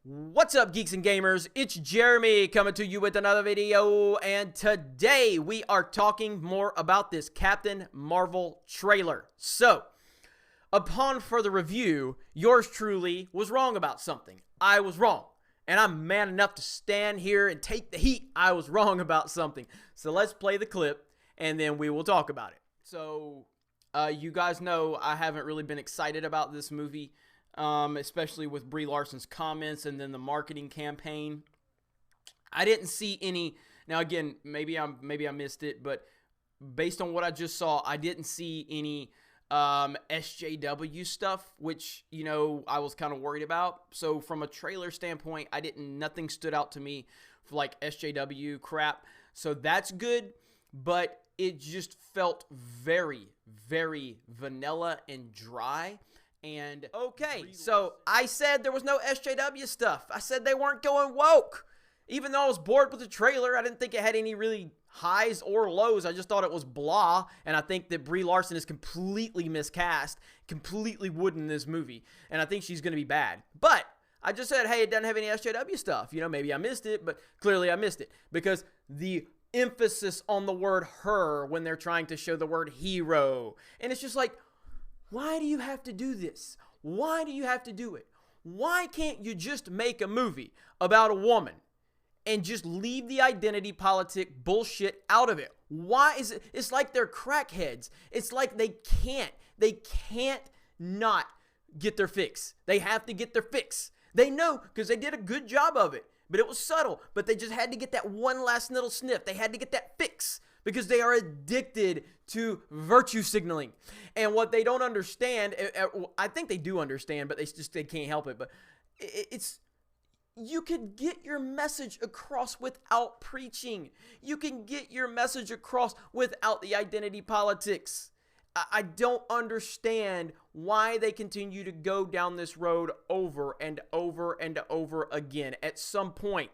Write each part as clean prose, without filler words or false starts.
What's up, geeks and gamers? It's Jeremy coming to you with another video, and today we are talking more about this Captain Marvel trailer. So, upon further review, yours truly was wrong about something. I was wrong, and I'm man enough to stand here and take the heat. I was wrong about something. So let's play the clip, and then we will talk about it. So, you guys know I haven't really been excited about this movie. Especially with Brie Larson's comments and then the marketing campaign. I didn't see any. Now again, maybe I missed it, but based on what I just saw, I didn't see any SJW stuff, which I was kind of worried about. So from a trailer standpoint, nothing stood out to me for like SJW crap. So that's good, but it just felt very, very vanilla and dry. And okay, so I said there was no SJW stuff. I said they weren't going woke. Even though I was bored with the trailer, I didn't think it had any really highs or lows. I just thought it was blah. And I think that Brie Larson is completely miscast, completely wooden in this movie. And I think she's going to be bad. But I just said, hey, it doesn't have any SJW stuff. Maybe I missed it, but clearly I missed it. Because the emphasis on the word her when they're trying to show the word hero. And it's just like, why do you have to do this? Why do you have to do it? Why can't you just make a movie about a woman and just leave the identity politic bullshit out of it? Why is it? It's like they're crackheads. It's like they can't not get their fix. They have to get their fix. They know because they did a good job of it, but it was subtle. But they just had to get that one last little sniff. They had to get that fix. Because they are addicted to virtue signaling. And what they don't understand, I think they do understand, but they can't help it. But it's, you can get your message across without preaching. You can get your message across without the identity politics. I don't understand why they continue to go down this road over and over and over again. At some point,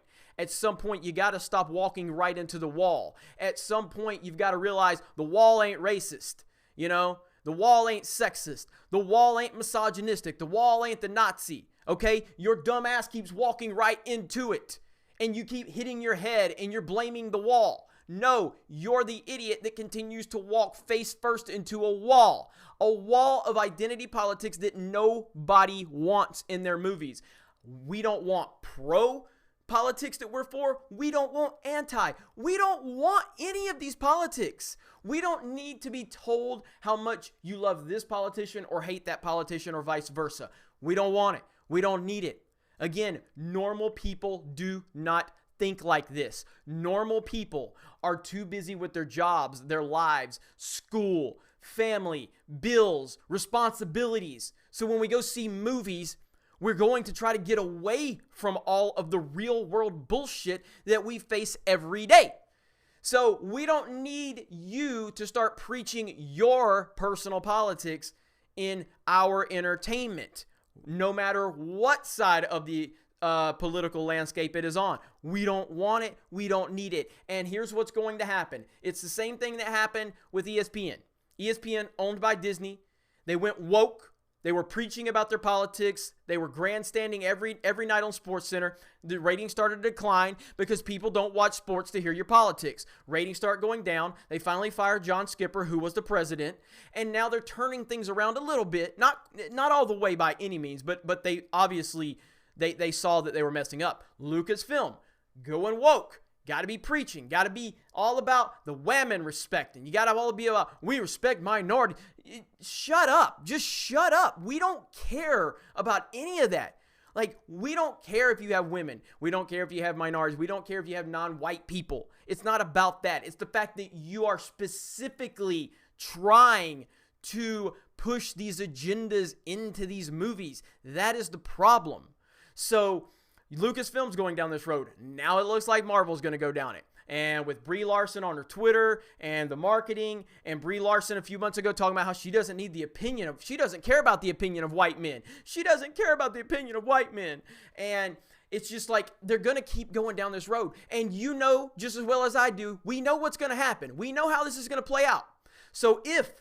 you got to stop walking right into the wall. At some point, you've got to realize the wall ain't racist. The wall ain't sexist. The wall ain't misogynistic. The wall ain't the Nazi. Okay? Your dumb ass keeps walking right into it. And you keep hitting your head and you're blaming the wall. No, you're the idiot that continues to walk face first into a wall of identity politics that nobody wants in their movies. We don't want pro politics that we're for. We don't want anti. We don't want any of these politics. We don't need to be told how much you love this politician or hate that politician or vice versa. We don't want it. We don't need it. Again, normal people do not think like this. Normal people are too busy with their jobs, their lives, school, family, bills, responsibilities. So when we go see movies, we're going to try to get away from all of the real world bullshit that we face every day. So we don't need you to start preaching your personal politics in our entertainment, no matter what side of the political landscape it is on. We don't want it. We don't need it. And here's what's going to happen. It's the same thing that happened with ESPN. ESPN, owned by Disney. They went woke. They were preaching about their politics. They were grandstanding every night on SportsCenter. The ratings started to decline because people don't watch sports to hear your politics. Ratings start going down. They finally fired John Skipper, who was the president, and now they're turning things around a little bit. Not all the way by any means, but they obviously they saw that they were messing up. Lucasfilm, going woke. Got to be preaching. Got to be all about the women respecting. You got to all be about, we respect minority. Shut up. Just shut up. We don't care about any of that. Like, we don't care if you have women. We don't care if you have minorities. We don't care if you have non-white people. It's not about that. It's the fact that you are specifically trying to push these agendas into these movies. That is the problem. So Lucasfilm's going down this road. Now it looks like Marvel's going to go down it. And with Brie Larson on her Twitter and the marketing, and Brie Larson a few months ago talking about how she doesn't need the opinion of, she doesn't care about the opinion of white men. She doesn't care about the opinion of white men. And it's just like they're going to keep going down this road. And you know just as well as I do, we know what's going to happen. We know how this is going to play out. So if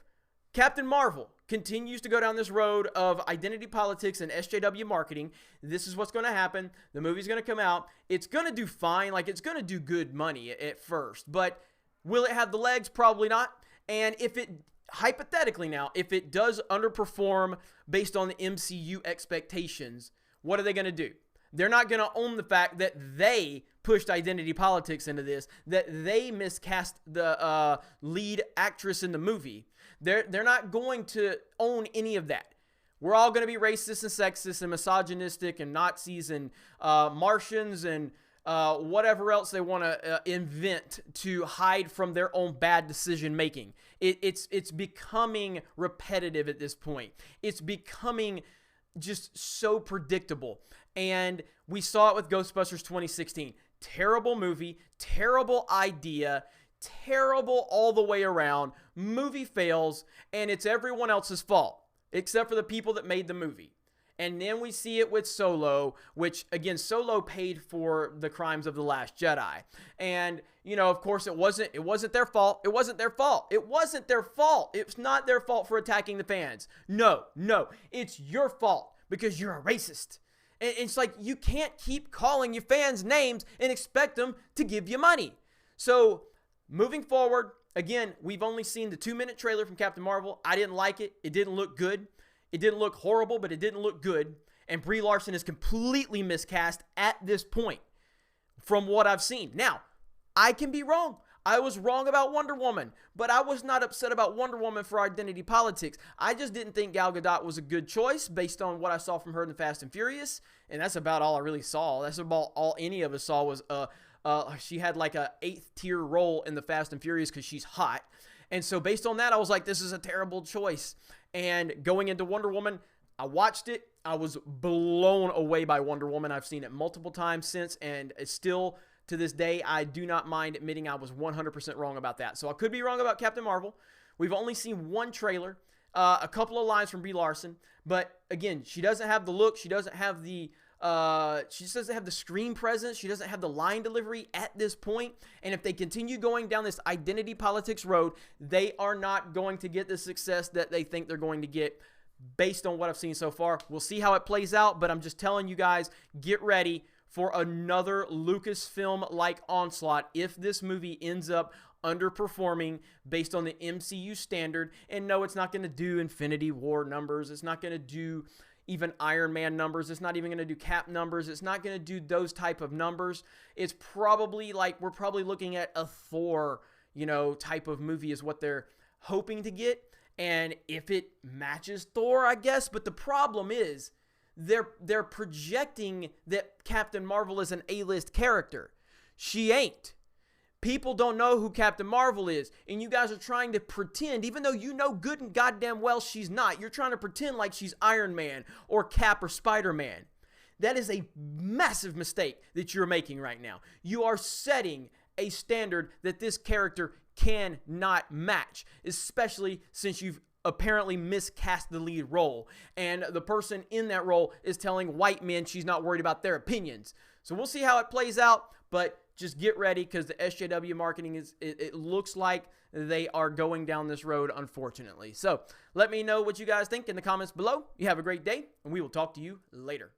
Captain Marvel continues to go down this road of identity politics and SJW marketing. This is what's going to happen. The movie's going to come out. It's going to do fine. Like, it's going to do good money at first. But will it have the legs? Probably not. And if it, hypothetically now, if it does underperform based on the MCU expectations, what are they going to do? They're not going to own the fact that they pushed identity politics into this, that they miscast the lead actress in the movie. They're not going to own any of that. We're all going to be racist and sexist and misogynistic and Nazis and Martians and whatever else they want to invent to hide from their own bad decision making. It's becoming repetitive at this point. It's becoming just so predictable. And we saw it with Ghostbusters 2016. Terrible movie, terrible idea, terrible all the way around. Movie fails, and it's everyone else's fault, except for the people that made the movie. And then we see it with Solo, which, again, Solo paid for the crimes of The Last Jedi. And, you know, of course, it wasn't their fault. It wasn't their fault. It wasn't their fault. It's not their fault for attacking the fans. No, it's your fault because you're a racist. And it's like, you can't keep calling your fans names and expect them to give you money. So, moving forward, again, we've only seen the 2-minute trailer from Captain Marvel. I didn't like it. It didn't look good. It didn't look horrible, but it didn't look good. And Brie Larson is completely miscast at this point from what I've seen. Now, I can be wrong. I was wrong about Wonder Woman, but I was not upset about Wonder Woman for identity politics. I just didn't think Gal Gadot was a good choice based on what I saw from her in the Fast and Furious, and that's about all I really saw. That's about all any of us saw was she had like a 8th tier role in the Fast and Furious because she's hot. And so based on that, I was like, this is a terrible choice. And going into Wonder Woman, I watched it. I was blown away by Wonder Woman. I've seen it multiple times since, and it's still, to this day, I do not mind admitting I was 100% wrong about that. So I could be wrong about Captain Marvel. We've only seen one trailer, a couple of lines from Brie Larson. But again, she doesn't have the look. She doesn't have the she just doesn't have the screen presence. She doesn't have the line delivery at this point. And if they continue going down this identity politics road, they are not going to get the success that they think they're going to get based on what I've seen so far. We'll see how it plays out, but I'm just telling you guys, get ready for another Lucasfilm-like onslaught if this movie ends up underperforming based on the MCU standard. And no, it's not going to do Infinity War numbers. It's not going to do even Iron Man numbers. It's not even going to do Cap numbers. It's not going to do those type of numbers. It's probably like, we're probably looking at a Thor, you know, type of movie is what they're hoping to get. And if it matches Thor, I guess. But the problem is they're projecting that Captain Marvel is an A-list character. She ain't. People don't know who Captain Marvel is, and you guys are trying to pretend, even though you know good and goddamn well she's not. You're trying to pretend like she's Iron Man or Cap or Spider-Man. That is a massive mistake that you're making right now. You are setting a standard that this character cannot match, especially since you've apparently miscast the lead role, and the person in that role is telling white men she's not worried about their opinions. So we'll see how it plays out, but just get ready because the SJW marketing it looks like they are going down this road, unfortunately. So let me know what you guys think in the comments below. You have a great day, and we will talk to you later.